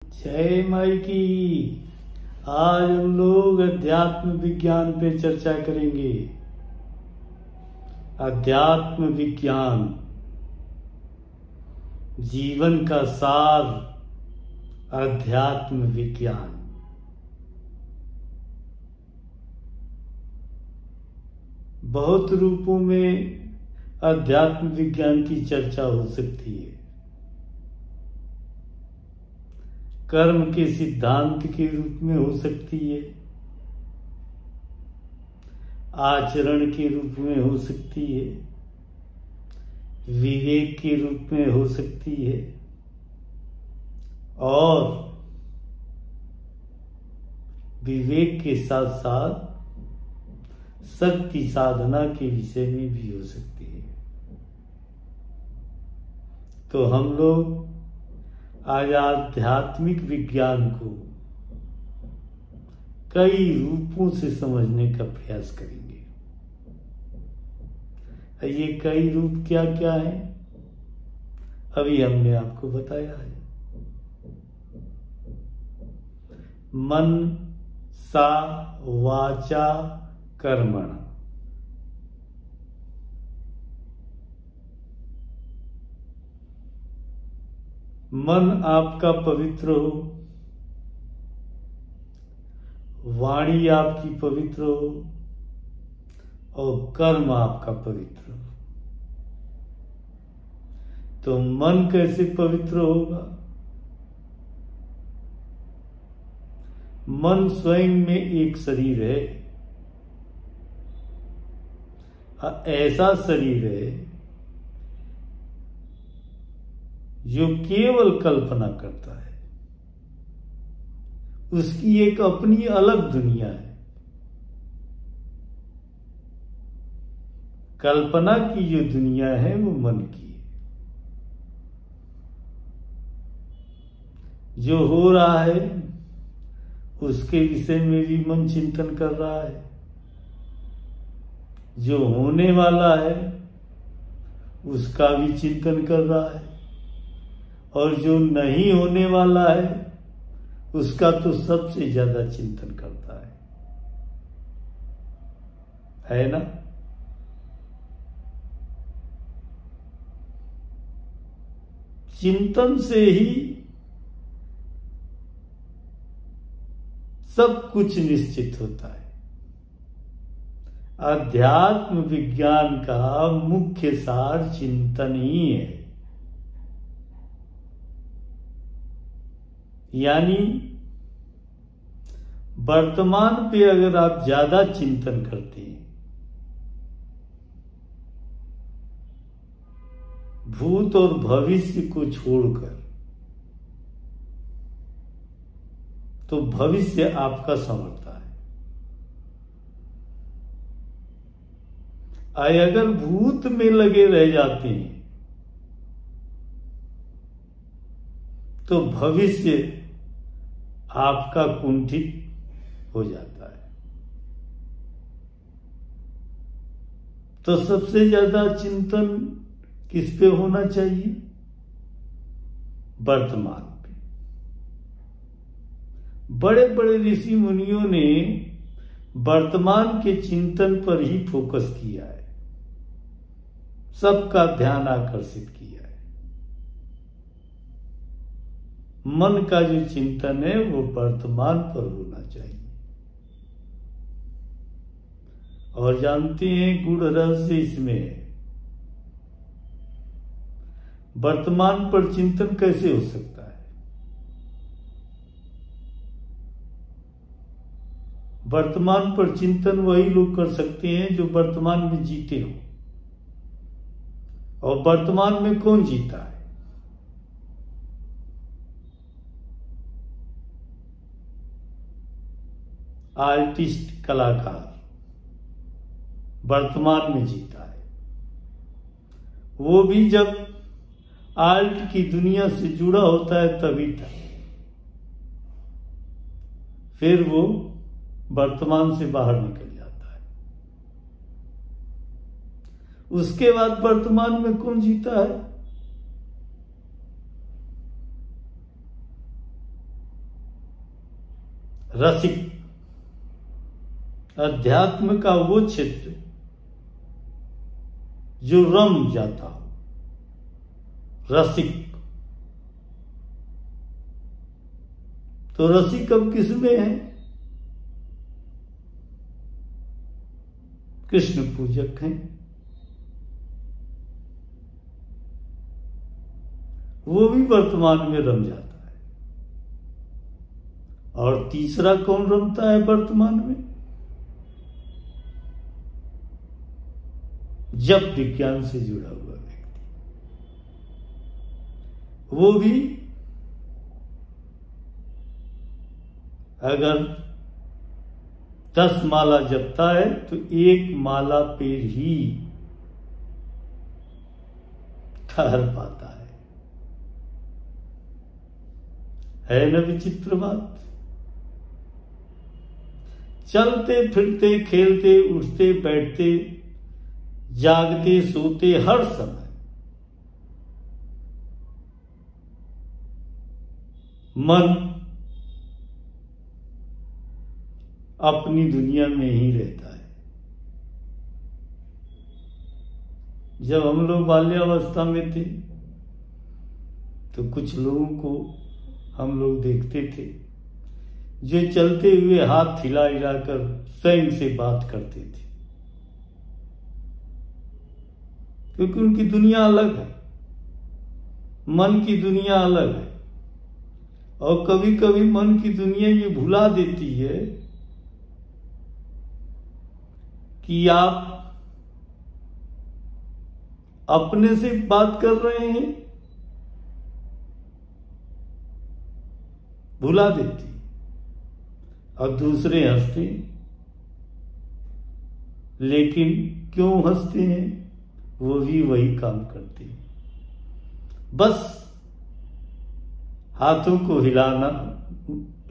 जय माई की। आज हम लोग अध्यात्म विज्ञान पे चर्चा करेंगे। अध्यात्म विज्ञान जीवन का सार, अध्यात्म विज्ञान। बहुत रूपों में अध्यात्म विज्ञान की चर्चा हो सकती है। कर्म के सिद्धांत के रूप में हो सकती है, आचरण के रूप में हो सकती है, विवेक के रूप में हो सकती है और विवेक के साथ साथ शक्ति साधना के विषय में भी हो सकती है। तो हम लोग आज आध्यात्मिक विज्ञान को कई रूपों से समझने का प्रयास करेंगे। ये कई रूप क्या क्या है अभी हमने आपको बताया है। मन सा वाचा कर्मण। मन आपका पवित्र हो, वाणी आपकी पवित्र हो और कर्म आपका पवित्र हो। तो मन कैसे पवित्र होगा? मन स्वयं में एक शरीर है, ऐसा शरीर है जो केवल कल्पना करता है। उसकी एक अपनी अलग दुनिया है। कल्पना की जो दुनिया है वो मन की है। जो हो रहा है उसके विषय में भी मन चिंतन कर रहा है। जो होने वाला है उसका भी चिंतन कर रहा है और जो नहीं होने वाला है उसका तो सबसे ज्यादा चिंतन करता है ना? चिंतन से ही सब कुछ निश्चित होता है। अध्यात्म विज्ञान का मुख्य सार चिंतन ही है। यानी वर्तमान पे अगर आप ज्यादा चिंतन करते हैं, भूत और भविष्य को छोड़कर, तो भविष्य आपका संवरता है। अगर भूत में लगे रह जाते हैं तो भविष्य आपका कुंठित हो जाता है। तो सबसे ज्यादा चिंतन किस पे होना चाहिए? वर्तमान पे। बड़े बड़े ऋषि मुनियों ने वर्तमान के चिंतन पर ही फोकस किया है, सबका ध्यान आकर्षित किया है। मन का जो चिंतन है वो वर्तमान पर होना चाहिए। और जानते हैं गूढ़ रहस्य इसमें है। वर्तमान पर चिंतन कैसे हो सकता है? वर्तमान पर चिंतन वही लोग कर सकते हैं जो वर्तमान में जीते हो। और वर्तमान में कौन जीता है? आर्टिस्ट, कलाकार वर्तमान में जीता है। वो भी जब आर्ट की दुनिया से जुड़ा होता है तभी तक। फिर वो वर्तमान से बाहर निकल जाता है। उसके बाद वर्तमान में कौन जीता है? रसिक, अध्यात्म का वो क्षेत्र जो रम जाता हो, रसिक। तो रसिक अब किसमें है? कृष्ण पूजक हैं, वो भी वर्तमान में रम जाता है। और तीसरा कौन रमता है वर्तमान में? जप विज्ञान से जुड़ा हुआ व्यक्ति, वो भी अगर 10 माला जपता है तो 1 माला पे ही ठहर पाता है न विचित्र बात? चलते फिरते, खेलते, उठते, बैठते, जागते, सोते, हर समय मन अपनी दुनिया में ही रहता है। जब हम लोग बाल्यावस्था में थे तो कुछ लोगों को हम लोग देखते थे जो चलते हुए हाथ हिला हिलाकर स्वयं से बात करते थे, क्योंकि उनकी दुनिया अलग है, मन की दुनिया अलग है। और कभी कभी मन की दुनिया ये भुला देती है कि आप अपने से बात कर रहे हैं, भुला देती। और दूसरे हंसते, लेकिन क्यों हंसते हैं? वो भी वही काम करते हैं, बस हाथों को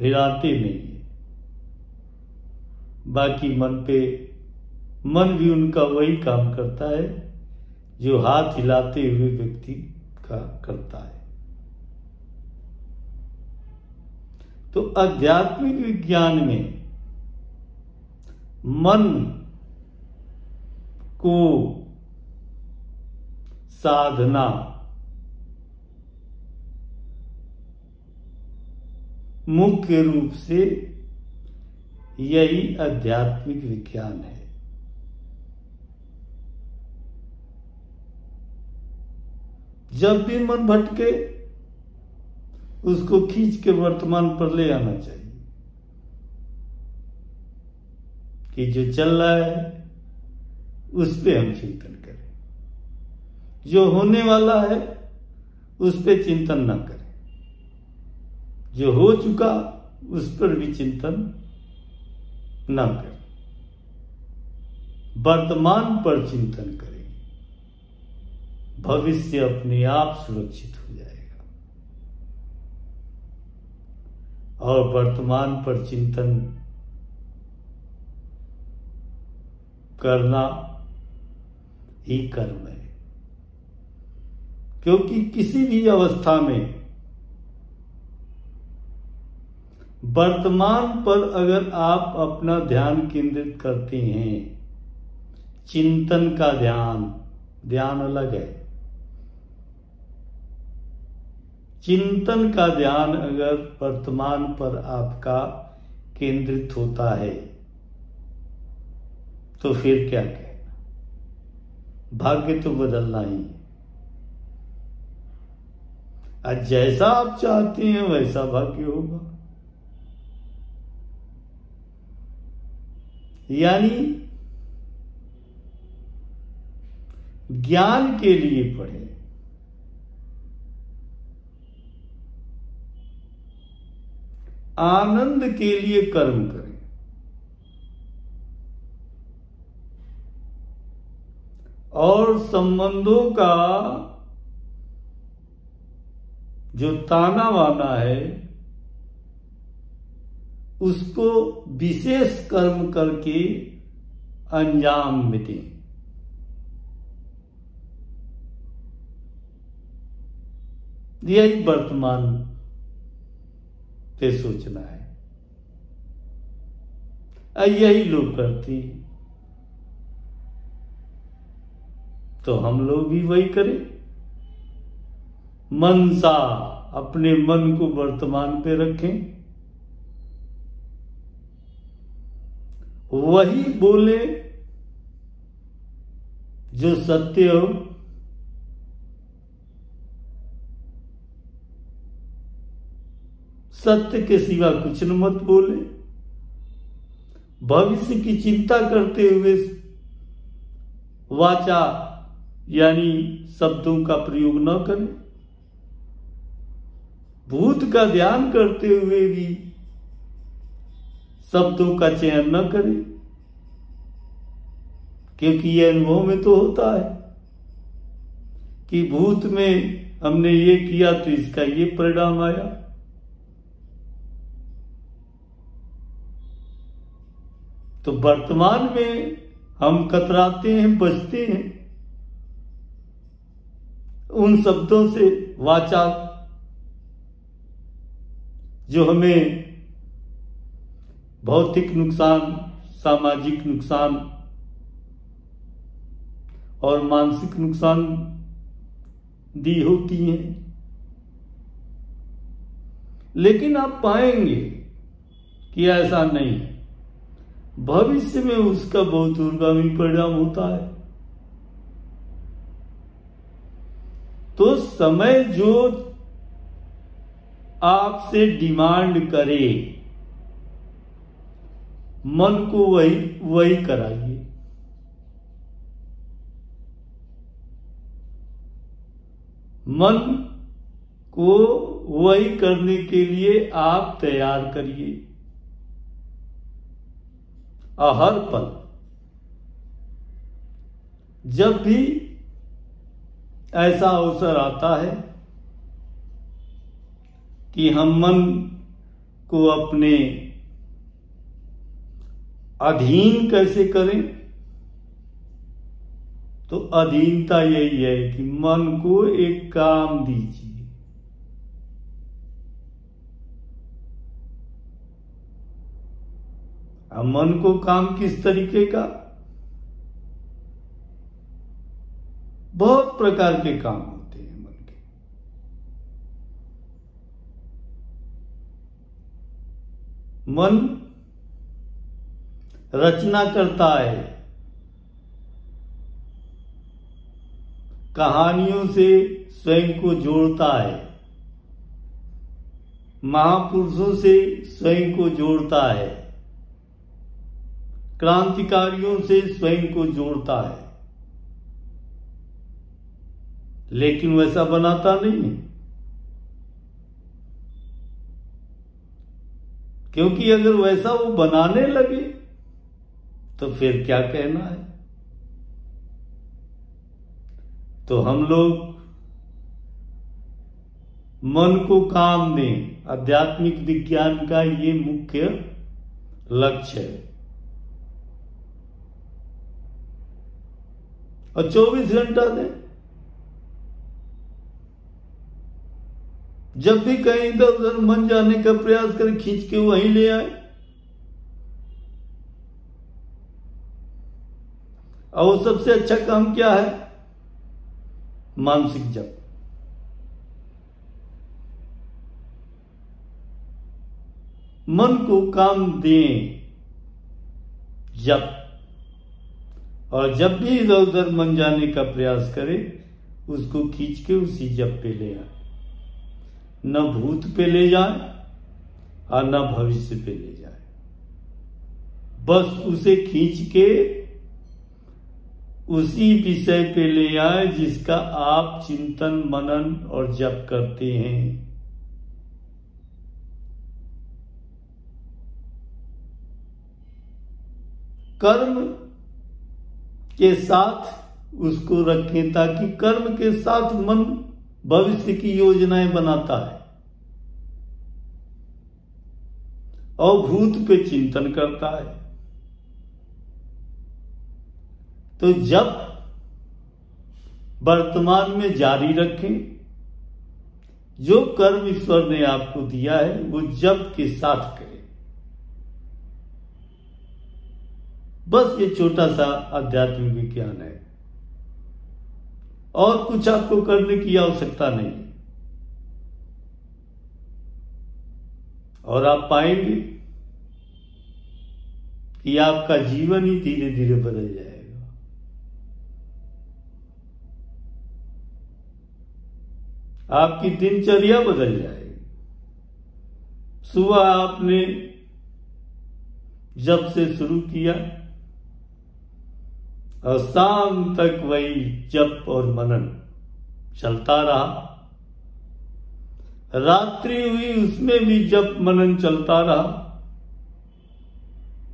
हिलाते नहीं है। बाकी मन भी उनका वही काम करता है जो हाथ हिलाते हुए व्यक्ति का करता है। तो आध्यात्मिक विज्ञान में मन को साधना मुख्य रूप से यही आध्यात्मिक विज्ञान है। जब भी मन भटके उसको खींच के वर्तमान पर ले आना चाहिए कि जो चल रहा है उस पे हम चिंतन करें, जो होने वाला है उस पे चिंतन ना करें, जो हो चुका उस पर भी चिंतन ना करें, वर्तमान पर चिंतन करें। भविष्य अपने आप सुरक्षित हो जाएगा। और वर्तमान पर चिंतन करना ही कर्म है, क्योंकि किसी भी अवस्था में वर्तमान पर अगर आप अपना ध्यान केंद्रित करते हैं, चिंतन का ध्यान अलग है, चिंतन का ध्यान अगर वर्तमान पर आपका केंद्रित होता है तो फिर क्या कहना, भाग्य तो बदलना ही है। आज जैसा आप चाहते हैं वैसा भाग्य होगा। यानी ज्ञान के लिए पढ़ें, आनंद के लिए कर्म करें, और संबंधों का जो ताना वाना है उसको विशेष कर्म करके अंजाम में दें। यही वर्तमान पे सोचना है। यही लोग करते हैं। तो हम लोग भी वही करें। मनसा, अपने मन को वर्तमान पे रखें, वही बोले जो सत्य हो, सत्य के सिवा कुछ न मत बोले। भविष्य की चिंता करते हुए वाचा यानी शब्दों का प्रयोग न करें। भूत का ध्यान करते हुए भी शब्दों का चयन न करें, क्योंकि यह अनुभव में तो होता है कि भूत में हमने ये किया तो इसका ये परिणाम आया। तो वर्तमान में हम कतराते हैं, बचते हैं उन शब्दों से, वाचा जो हमें भौतिक नुकसान, सामाजिक नुकसान और मानसिक नुकसान दी होती हैं। लेकिन आप पाएंगे कि ऐसा नहीं है। भविष्य में उसका बहुत दूरगामी परिणाम होता है। तो समय जो आपसे डिमांड करे, मन को वही कराइए। मन को वही करने के लिए आप तैयार करिए। हर पल जब भी ऐसा अवसर आता है कि हम मन को अपने अधीन कैसे करें, तो अधीनता यही है कि मन को एक काम दीजिए। अब मन को काम किस तरीके का? बहुत प्रकार के काम होते हैं मन के। मन रचना करता है, कहानियों से स्वयं को जोड़ता है, महापुरुषों से स्वयं को जोड़ता है, क्रांतिकारियों से स्वयं को जोड़ता है, लेकिन वैसा बनाता नहीं है। क्योंकि अगर वैसा वो बनाने लगे तो फिर क्या कहना है। तो हम लोग मन को काम दें, आध्यात्मिक विज्ञान का ये मुख्य लक्ष्य है। और 24 घंटा दें। जब भी कहीं इधर उधर मन जाने का प्रयास करें, खींच के वहीं ले आए। और सबसे अच्छा काम क्या है? मानसिक जप। मन को काम दें, जप। और जब भी इधर उधर मन जाने का प्रयास करे, उसको खींच के उसी जप पे ले आए। न भूत पे ले जाए और न भविष्य पे ले जाए। बस उसे खींच के उसी विषय पे ले आए जिसका आप चिंतन, मनन और जप करते हैं। कर्म के साथ उसको रखें, ताकि कर्म के साथ मन भविष्य की योजनाएं बनाता है और भूत पे चिंतन करता है। तो जब वर्तमान में जारी रखें, जो कर्म ईश्वर ने आपको दिया है वो जप के साथ करें। बस ये छोटा सा आध्यात्मिक विज्ञान है, और कुछ आपको करने की आवश्यकता नहीं। और आप पाएंगे कि आपका जीवन ही धीरे धीरे बदल जाएगा। आपकी दिनचर्या बदल जाएगी। सुबह आपने जब से शुरू किया और शाम तक वही जप और मनन चलता रहा, रात्रि हुई उसमें भी जप मनन चलता रहा,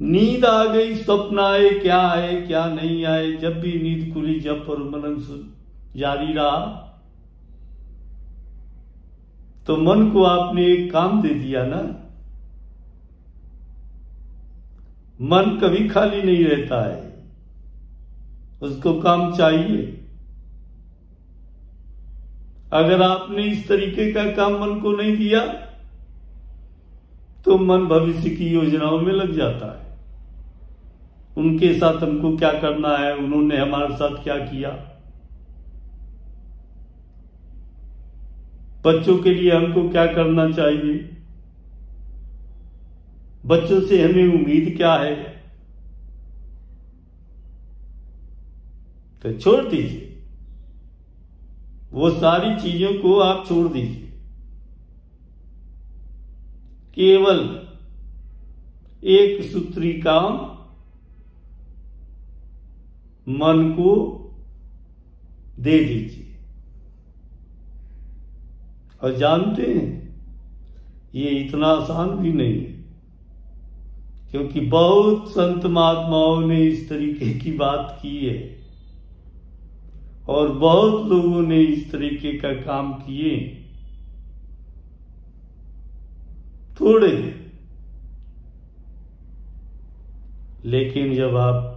नींद आ गई, स्वप्न आए, क्या आए क्या नहीं आए, जब भी नींद खुली जप और मनन जारी रहा, तो मन को आपने एक काम दे दिया ना। मन कभी खाली नहीं रहता है, उसको काम चाहिए। अगर आपने इस तरीके का काम मन को नहीं दिया तो मन भविष्य की योजनाओं में लग जाता है। उनके साथ हमको क्या करना है, उन्होंने हमारे साथ क्या किया, बच्चों के लिए हमको क्या करना चाहिए, बच्चों से हमें उम्मीद क्या है, तो छोड़ दीजिए। वो सारी चीजों को आप छोड़ दीजिए। केवल एक सूत्री काम मन को दे दीजिए। और जानते हैं ये इतना आसान भी नहीं है, क्योंकि बहुत संत महात्माओं ने इस तरीके की बात की है और बहुत लोगों ने इस तरीके का काम किए। थोड़े दिन, लेकिन जब आप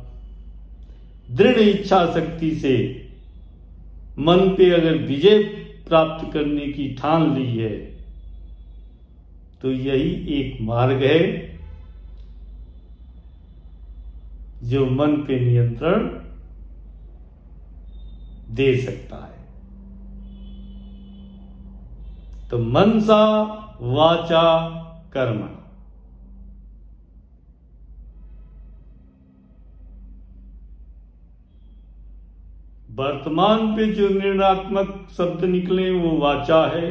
दृढ़ इच्छा शक्ति से मन पे अगर विजय प्राप्त करने की ठान ली है, तो यही एक मार्ग है जो मन पे नियंत्रण दे सकता है। तो मनसा वाचा कर्मणा, वर्तमान पे जो निर्णयात्मक शब्द निकले वो वाचा है,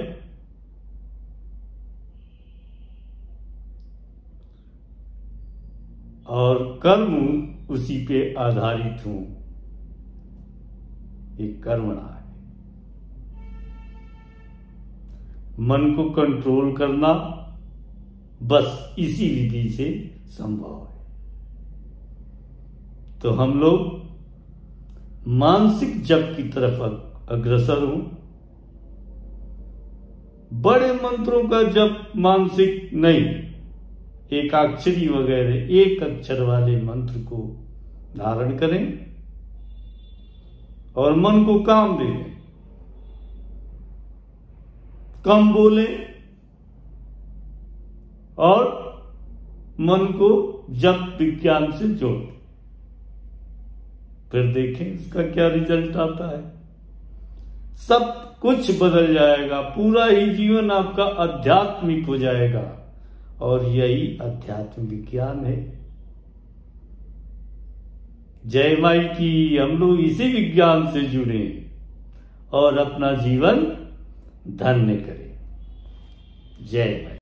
और कर्म उसी पे आधारित हूं, एक कर्मणा है। मन को कंट्रोल करना बस इसी विधि से संभव है। तो हम लोग मानसिक जप की तरफ अग्रसर हूं। बड़े मंत्रों का जप मानसिक नहीं, एकाक्षरी वगैरह एक अक्षर वाले मंत्र को धारण करें और मन को काम दें, कम बोले और मन को जप विज्ञान से जोड़, फिर देखें इसका क्या रिजल्ट आता है। सब कुछ बदल जाएगा, पूरा ही जीवन आपका आध्यात्मिक हो जाएगा, और यही अध्यात्म विज्ञान है। जय माई की, हम लोग इसी विज्ञान से जुड़े और अपना जीवन धन्य करें। जय माई।